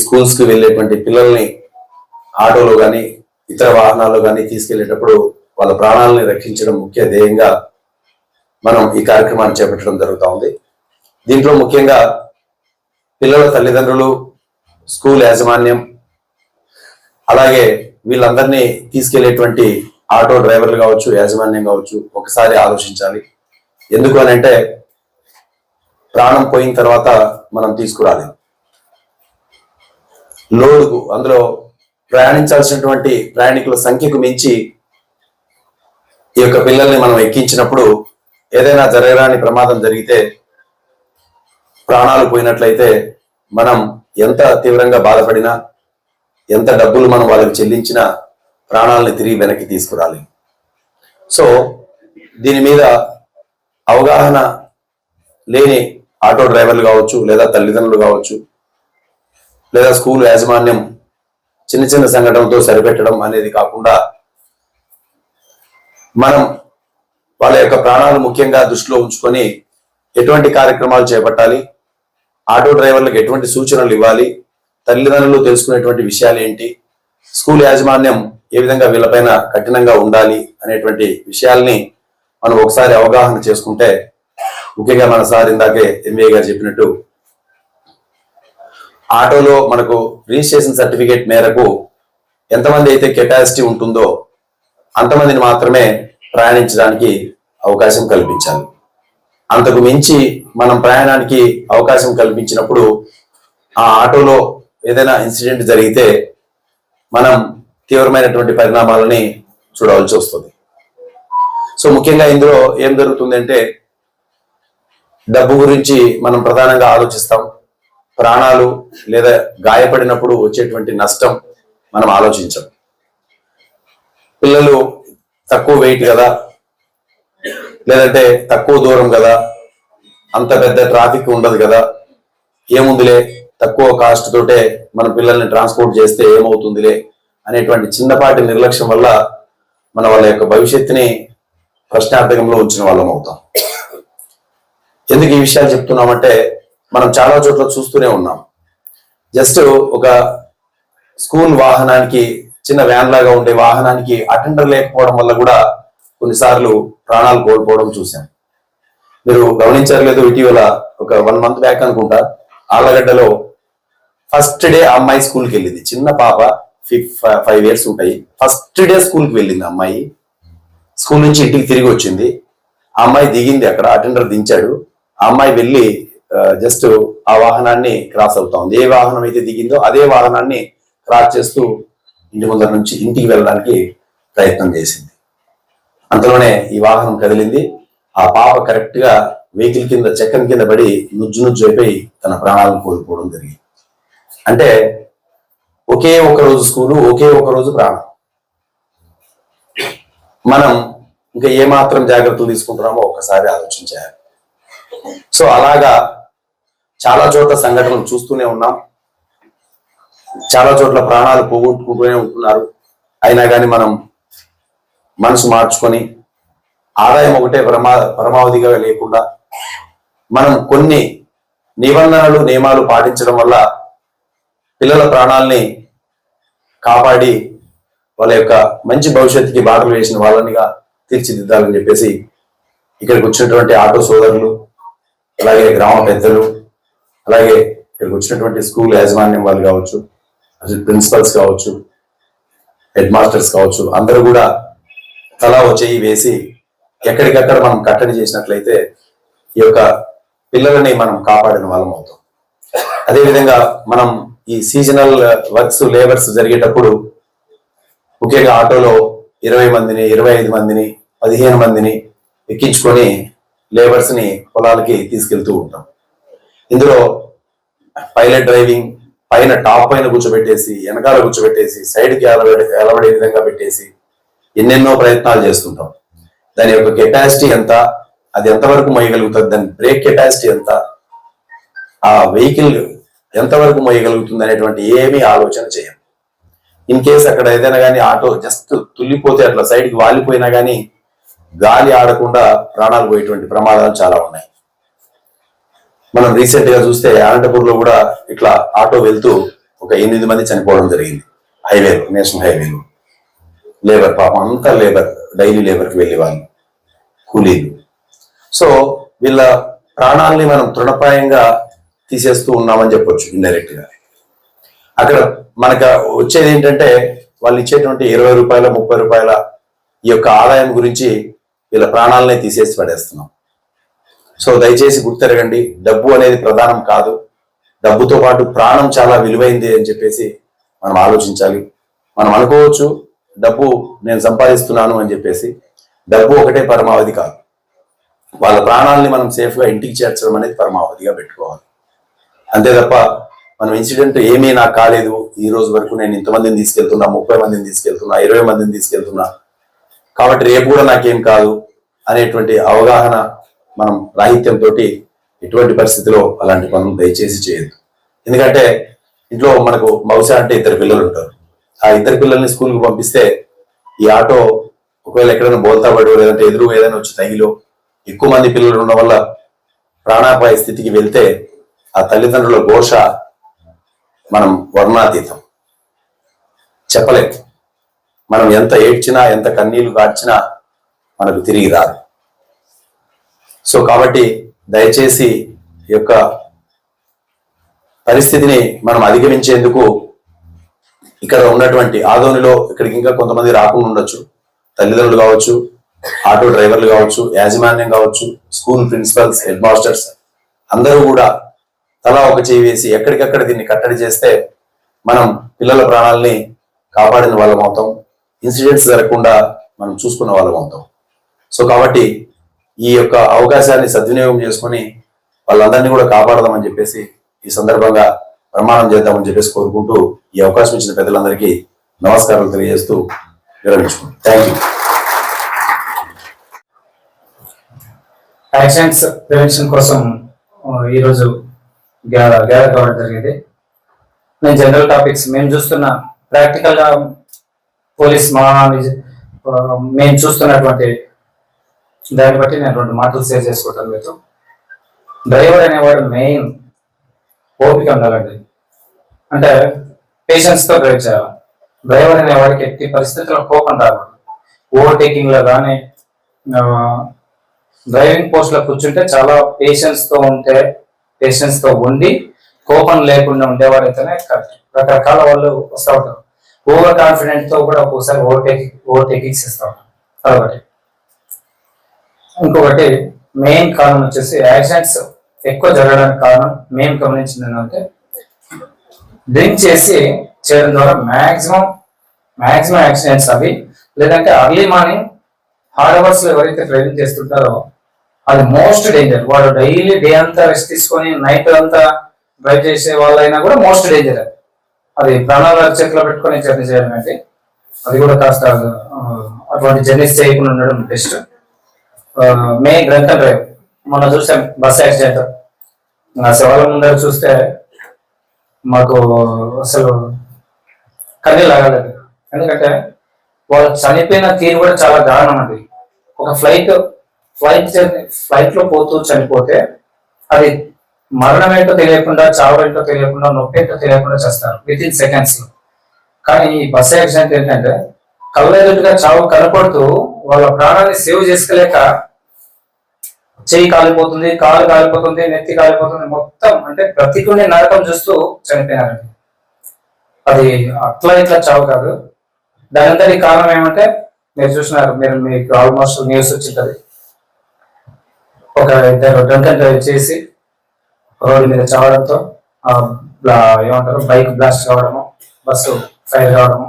Schools కి వెళ్ళేటువంటి పిల్లల్ని ఆటోలో కానీ ఇతర వాహనాల్లో కానీ తీసుకెళ్లేటప్పుడు వాళ్ళ ప్రాణాలని రక్షించడం ముఖ్య ధ్యేయంగా మనం ఈ కార్యక్రమాన్ని చేపట్టడం జరుగుతూ ఉంది. దీంట్లో ముఖ్యంగా పిల్లల తల్లిదండ్రులు, స్కూల్ యాజమాన్యం, అలాగే వీళ్ళందరినీ తీసుకెళ్లేటువంటి ఆటో డ్రైవర్లు కావచ్చు, యాజమాన్యం కావచ్చు, ఒకసారి ఆలోచించాలి. ఎందుకు అని అంటే ప్రాణం పోయిన తర్వాత మనం తీసుకురాలేం. లోడుకు అందులో ప్రయాణించాల్సినటువంటి ప్రయాణికుల సంఖ్యకు మించి ఈ యొక్క పిల్లల్ని మనం ఎక్కించినప్పుడు ఏదైనా జరగరాని ప్రమాదం జరిగితే, ప్రాణాలు పోయినట్లయితే మనం ఎంత తీవ్రంగా బాధపడినా, ఎంత డబ్బులు మనం వాళ్ళకి చెల్లించినా ప్రాణాలని తిరిగి వెనక్కి తీసుకురాలి. సో దీని మీద అవగాహన లేని ఆటో డ్రైవర్లు కావచ్చు, లేదా తల్లిదండ్రులు కావచ్చు, లేదా స్కూల్ యాజమాన్యం చిన్న చిన్న సంఘటనలతో సరిపెట్టడం అనేది కాకుండా మనం వాళ్ళ యొక్క ప్రాణాలు ముఖ్యంగా దృష్టిలో ఉంచుకొని ఎటువంటి కార్యక్రమాలు చేపట్టాలి, ఆటో డ్రైవర్లకు ఎటువంటి సూచనలు ఇవ్వాలి, తల్లిదండ్రులు తెలుసుకునేటువంటి విషయాలు ఏంటి, స్కూల్ యాజమాన్యం ఏ విధంగా వీళ్ళపైన కఠినంగా ఉండాలి అనేటువంటి విషయాల్ని మనం ఒకసారి అవగాహన చేసుకుంటే, ముఖ్యంగా మన సార్ ఇందాకే ఎంఏ గారు చెప్పినట్టు ఆటోలో మనకు రిజిస్ట్రేషన్ సర్టిఫికేట్ మేరకు ఎంతమంది అయితే కెపాసిటీ ఉంటుందో అంతమందిని మాత్రమే ప్రయాణించడానికి అవకాశం కల్పించాలి. అంతకు మించి మనం ప్రయాణానికి అవకాశం కల్పించినప్పుడు ఆ ఆటోలో ఏదైనా ఇన్సిడెంట్ జరిగితే మనం తీవ్రమైనటువంటి పరిణామాలని చూడవలసి వస్తుంది. సో ముఖ్యంగా ఇందులో ఏం జరుగుతుందంటే, డబ్బు గురించి మనం ప్రధానంగా ఆలోచిస్తాం. ప్రాణాలు లేదా గాయపడినప్పుడు వచ్చేటువంటి నష్టం మనం ఆలోచించాం. పిల్లలు తక్కువ వెయిట్ కదా, లేదంటే తక్కువ దూరం కదా, అంత పెద్ద ట్రాఫిక్ ఉండదు కదా, ఏముందిలే తక్కువ కాస్ట్ తోటే మన పిల్లల్ని ట్రాన్స్పోర్ట్ చేస్తే ఏమవుతుందిలే అనేటువంటి చిన్నపాటి నిర్లక్ష్యం వల్ల మన వాళ్ళ యొక్క భవిష్యత్తుని ప్రశ్నార్థకంలో ఉంచిన వాళ్ళం అవుతాం. ఎందుకు ఈ విషయాలు చెప్తున్నామంటే, మనం చాలా చోట్ల చూస్తూనే ఉన్నాం. జస్ట్ ఒక స్కూల్ వాహనానికి, చిన్న వ్యాన్ లాగా ఉండే వాహనానికి అటెండర్ లేకపోవడం వల్ల కూడా కొన్నిసార్లు ప్రాణాలు కోల్పోవడం చూసాం. మీరు గమనించారు లేదు, ఇటీవల ఒక 1 month బ్యాక్ అనుకుంటా, ఆళ్లగడ్డలో ఫస్ట్ డే అమ్మాయి స్కూల్కి వెళ్ళింది. చిన్న పాప, 5 years ఉంటాయి. ఫస్ట్ డే స్కూల్కి వెళ్ళింది అమ్మాయి. స్కూల్ నుంచి ఇంటికి తిరిగి వచ్చింది. ఆ అమ్మాయి దిగింది, అక్కడ అటెండర్ దించాడు. ఆ అమ్మాయి వెళ్ళి జస్ట్ ఆ వాహనాన్ని క్రాస్ అవుతా ఉంది. ఏ వాహనం అయితే దిగిందో అదే వాహనాన్ని క్రాస్ చేస్తూ ఇంటి ముందర నుంచి ఇంటికి వెళ్ళడానికి ప్రయత్నం చేసింది. అంతలోనే ఈ వాహనం కదిలింది. ఆ పాప కరెక్ట్ గా వెహికల్ కింద, చక్రం కింద పడి నుజ్జు అయిపోయి తన ప్రాణాలను కోల్పోవడం జరిగింది. అంటే ఒకే ఒక రోజు స్కూలు, ఒకే ఒక రోజు ప్రాణం. మనం ఇంకా ఏమాత్రం జాగ్రత్తలు తీసుకుంటున్నామో ఒక్కసారి ఆలోచించాలి. సో అలాగా చాలా చోట్ల సంఘటనలు చూస్తూనే ఉన్నాం. చాలా చోట్ల ప్రాణాలు పోగొట్టుకుంటూనే ఉంటున్నారు. అయినా కానీ మనం మనసు మార్చుకొని ఆదాయం ఒకటే పరమావధిగా లేకుండా మనం కొన్ని నిబంధనలు, నియమాలు పాటించడం వల్ల పిల్లల ప్రాణాలని కాపాడి వాళ్ళ యొక్క మంచి భవిష్యత్తుకి బాటలు వేసిన వాళ్ళనిగా తీర్చిదిద్దాలని చెప్పేసి ఇక్కడికి వచ్చినటువంటి ఆటో సోదరులు, అలాగే గ్రామ పెద్దలు, అలాగే ఇక్కడికి వచ్చినటువంటి స్కూల్ యాజమాన్యం వాళ్ళు కావచ్చు, ప్రిన్సిపల్స్ కావచ్చు, హెడ్ మాస్టర్స్ కావచ్చు, అందరూ కూడా తలా చేయి వేసి ఎక్కడికక్కడ మనం కట్టడి చేసినట్లయితే ఈ యొక్క పిల్లలని మనం కాపాడిన వాళ్ళం అవుతాం. అదేవిధంగా మనం ఈ సీజనల్ వర్క్స్, లేబర్స్ జరిగేటప్పుడు ముఖ్యంగా ఆటోలో 20 మందిని, 25 మందిని, 15 మందిని ఎక్కించుకొని లేబర్స్ ని పొలాలకి తీసుకెళ్తూ ఉంటాం. ఇందులో పైలట్ డ్రైవింగ్, పైన టాప్ పైన కూర్చోబెట్టేసి, వెనకాల కూర్చోబెట్టేసి, సైడ్కి ఎలబడే విధంగా పెట్టేసి ఎన్నెన్నో ప్రయత్నాలు చేస్తుంటాం. దాని యొక్క కెపాసిటీ ఎంత, అది ఎంతవరకు మోయగలుగుతుంది, దాని బ్రేక్ కెపాసిటీ ఎంత, ఆ వెహికల్ ఎంతవరకు మోయగలుగుతుంది అనేటువంటి ఏమీ ఆలోచన చేయం. ఇన్ కేస్ అక్కడ ఏదైనా కానీ ఆటో జస్ట్ తుల్లిపోతే, అట్లా సైడ్కి వాలిపోయినా కానీ గాలి ఆడకుండా ప్రాణాలు పోయేటువంటి ప్రమాదాలు చాలా ఉన్నాయి. మనం రీసెంట్ గా చూస్తే అనంతపూర్లో కూడా ఇట్లా ఆటో వెళ్తూ ఒక 8 మంది చనిపోవడం జరిగింది హైవేలో, నేషనల్ హైవేలో. లేబర్, పాపం అంతా లేబర్, డైలీ లేబర్కి వెళ్ళే వాళ్ళు, కూలీలు. సో వీళ్ళ ప్రాణాలని మనం తృణప్రాయంగా తీసేస్తూ ఉన్నామని చెప్పొచ్చు ఇండైరెక్ట్ గా. అక్కడ మనకు వచ్చేది ఏంటంటే వాళ్ళు ఇచ్చేటువంటి 20 రూపాయల 30 రూపాయల ఈ యొక్క ఆదాయం గురించి వీళ్ళ ప్రాణాలనే తీసేసి పడేస్తున్నాం. సో దయచేసి గుర్తెరగండి, డబ్బు అనేది ప్రధానం కాదు, డబ్బుతో పాటు ప్రాణం చాలా విలువైంది అని చెప్పేసి మనం ఆలోచించాలి. మనం అనుకోవచ్చు డబ్బు నేను సంపాదిస్తున్నాను అని చెప్పేసి, డబ్బు ఒకటే పరమావధి కాదు. వాళ్ళ ప్రాణాలని మనం సేఫ్గా ఇంటికి చేర్చడం అనేది పరమావధిగా పెట్టుకోవాలి. అంతే తప్ప మనం ఇన్సిడెంట్ ఏమీ నాకు కాలేదు, ఈ రోజు వరకు నేను ఇంతమందిని తీసుకెళ్తున్నా, 30 మందిని తీసుకెళ్తున్నా, 20 మందిని తీసుకెళ్తున్నా, కాబట్టి రేపు కూడా నాకేం కాదు అనేటువంటి అవగాహన మనం రాహిత్యంతో ఎటువంటి పరిస్థితిలో అలాంటి పనులు దయచేసి చేయొద్దు. ఎందుకంటే ఇంట్లో మనకు బహుశా అంటే 2 పిల్లలు ఉంటారు. ఆ 2 పిల్లల్ని స్కూల్కి పంపిస్తే ఈ ఆటో ఒకవేళ ఎక్కడైనా బోల్తా పడో లేదంటే ఎదురు ఏదైనా వచ్చి తగిలో ఎక్కువ మంది పిల్లలు ఉండడం వల్ల ప్రాణాపాయ స్థితికి వెళ్తే ఆ తల్లిదండ్రుల ఘోష మనం వర్ణాతీతం, చెప్పలేదు. మనం ఎంత ఏడ్చినా ఎంత కన్నీళ్లు గార్చినా మనకు తిరిగి రాదు. సో కాబట్టి దయచేసి ఈ యొక్క పరిస్థితిని మనం అధిగమించేందుకు ఇక్కడ ఉన్నటువంటి ఆదోనిలో ఇక్కడికి ఇంకా కొంతమంది రాకుండా ఉండొచ్చు, తల్లిదండ్రులు కావచ్చు, ఆటో డ్రైవర్లు కావచ్చు, యాజమాన్యం కావచ్చు, స్కూల్ ప్రిన్సిపల్స్, హెడ్ మాస్టర్స్ అందరూ కూడా తలా ఒక చేయి వేసి ఎక్కడికక్కడ దీన్ని కట్టడి చేస్తే మనం పిల్లల ప్రాణాలని కాపాడిన వాళ్ళం అవుతాం, ఇన్సిడెంట్స్ జరగకుండా మనం చూసుకున్న వాళ్ళం అవుతాం. సో కాబట్టి ఈ యొక్క అవకాశాన్ని సద్వినియోగం చేసుకొని వాళ్ళందరినీ కూడా కాపాడదామని చెప్పేసి ఈ సందర్భంగా ప్రమాణం చేద్దామని చెప్పేసి కోరుకుంటూ ఈ అవకాశం ఇచ్చిన పెద్దలందరికీ నమస్కారాలు తెలియజేస్తూ విరమించుకుంటాం. Thank you. యాక్సిడెంట్స్ ప్రివెన్షన్ కోసం ఈరోజు గ్యాదర్ కావడం జరిగింది. నేను జనరల్ టాపిక్స్ మేము చూస్తున్న ప్రాక్టికల్ గా పోలీస్ మేము చూస్తున్నటువంటి దాన్ని బట్టి నేను 2 మాటలు షేర్ చేసుకుంటాను మీతో. డ్రైవర్ అనేవాడు మెయిన్ ఓపిక ఉండాలండి, అంటే పేషెన్స్ తో డ్రైవ్ చేయాలి. డ్రైవర్ అనేవాడికి ఎట్టి పరిస్థితుల్లో కోపం రావాలి. ఓవర్టేకింగ్ లో కానీ డ్రైవింగ్ పోస్ట్ లో కూర్చుంటే చాలా పేషెన్స్ తో ఉండి కోపం లేకుండా ఉండేవాడైతేనే కరెక్ట్. రకరకాల వాళ్ళు వస్తూ ఉంటారు, ఓవర్ కాన్ఫిడెంట్ తో కూడా ఒక్కోసారి ఓవర్టేకింగ్స్ ఇస్తూ ఉంటారు. అదొకటి. ఇంకొకటి మెయిన్ కారణం వచ్చేసి యాక్సిడెంట్స్ ఎక్కువ జరగడానికి కారణం మేము గమనించింది ఏంటంటే డ్రింక్ చేయడం ద్వారా మాక్సిమం యాక్సిడెంట్స్ అవి. లేదంటే అర్లీ మార్నింగ్ హార్డ్ అవర్స్ లో ఎవరైతే డ్రైవింగ్ చేస్తుంటారో అది మోస్ట్ డేంజర్. వాడు డైలీ డే అంతా రెస్ట్ తీసుకొని నైట్ అంతా డ్రైవ్ చేసే వాళ్ళైనా కూడా మోస్ట్ డేంజర్. అది ప్రాణాల చేతిలో పెట్టుకొని జర్నీ చేయడం అంటే అది కూడా కాస్త అటువంటి జర్నీస్ చేయకుండా ఉండడం best. Main drunk and drive మొన్న చూసాం బస్ యాక్సిడెంట్. నా శవాల ముందర చూస్తే మాకు అసలు కన్నీళ్ళు ఆగలేదు. ఎందుకంటే వాళ్ళు చనిపోయిన తీరు కూడా చాలా దారుణం అండి. ఒక ఫ్లైట్ లో పోతూ చనిపోతే అది మరణం ఏంటో తెలియకుండా, చావు ఏంటో తెలియకుండా, నొప్పి ఏంటో తెలియకుండా చేస్తారు విత్ ఇన్ సెకండ్స్ లో. కానీ ఈ బస్ యాక్సిడెంట్ ఏంటంటే కళ్ళెదుటిగా చావు కనపడుతూ వాళ్ళ ప్రాణాన్ని సేవ్ చేసుకోలేక చెయ్యి కాలిపోతుంది, కాలు కాలిపోతుంది, నెత్తి కాలిపోతుంది, మొత్తం అంటే బ్రతికుండే నరకం చూస్తూ చనిపోయారండి. అది అట్లా ఇట్లా చావు కాదు. దాని అంతటి కారణం ఏమంటే మీరు చూసినారు, మీకు ఆల్మోస్ట్ న్యూస్ వచ్చింటది. ఒక 2 డ్రంక్ అండ్ డ్రైవ్ చేసి రోడ్డు మీద చావడంతో ఏమంటారు బైక్ బ్లాస్ట్ కావడము, బస్సు ఫైర్ కావడము,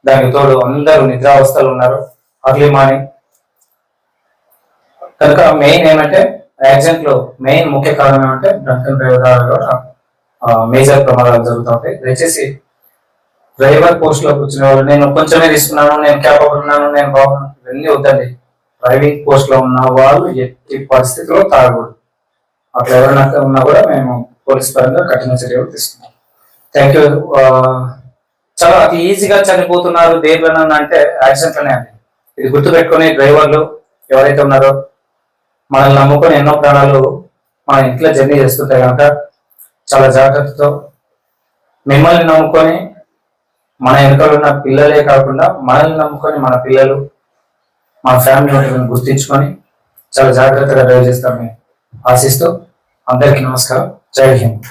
దానికి తోడు అందరూ నిద్రావస్థలు ఉన్నారు అర్లీ మార్నింగ్. కనుక మెయిన్ ఏమంటే యాక్సిడెంట్ లో మెయిన్ ముఖ్య కారణం ఏమంటే డ్రంక్ అండ్ డ్రైవ్ ద్వారా కూడా మేజర్ ప్రమాదాలు జరుగుతూ ఉంటాయి. దయచేసి డ్రైవర్ పోస్ట్ లో కూర్చునే వాళ్ళు నేను కొంచెమే తీసుకున్నాను, నేను క్యాపబుల్ ఉన్నాను, నేను బాగున్నాను, ఇవన్నీ వద్దండి. డ్రైవింగ్ పోస్ట్ లో ఉన్న వాళ్ళు ఎట్టి పరిస్థితిలో తాగకూడదు. అట్లా ఎవరైనా ఉన్నా కూడా మేము పోలీస్ పరంగా కఠిన చర్యలు తీసుకున్నాం. Thank you. చాలా అతి ఈజీగా చనిపోతున్నారు దేనిలోనన్నా అంటే యాక్సిడెంట్లోనే అండి. ఇది గుర్తుపెట్టుకుని డ్రైవర్లు ఎవరైతే ఉన్నారో మనల్ని నమ్ముకొని ఎన్నో ప్రాణాలు మన ఇంట్లో జర్నీ చేస్తుంటే కనుక చాలా జాగ్రత్తతో మిమ్మల్ని నమ్ముకొని మన వెనుకలు ఉన్న పిల్లలే కాకుండా మనల్ని నమ్ముకొని మన పిల్లలు మన ఫ్యామిలీ మెంబర్లను గుర్తించుకొని చాలా జాగ్రత్తగా డ్రైవ్ చేస్తామని ఆశిస్తూ అందరికీ నమస్కారం. జై హింద్.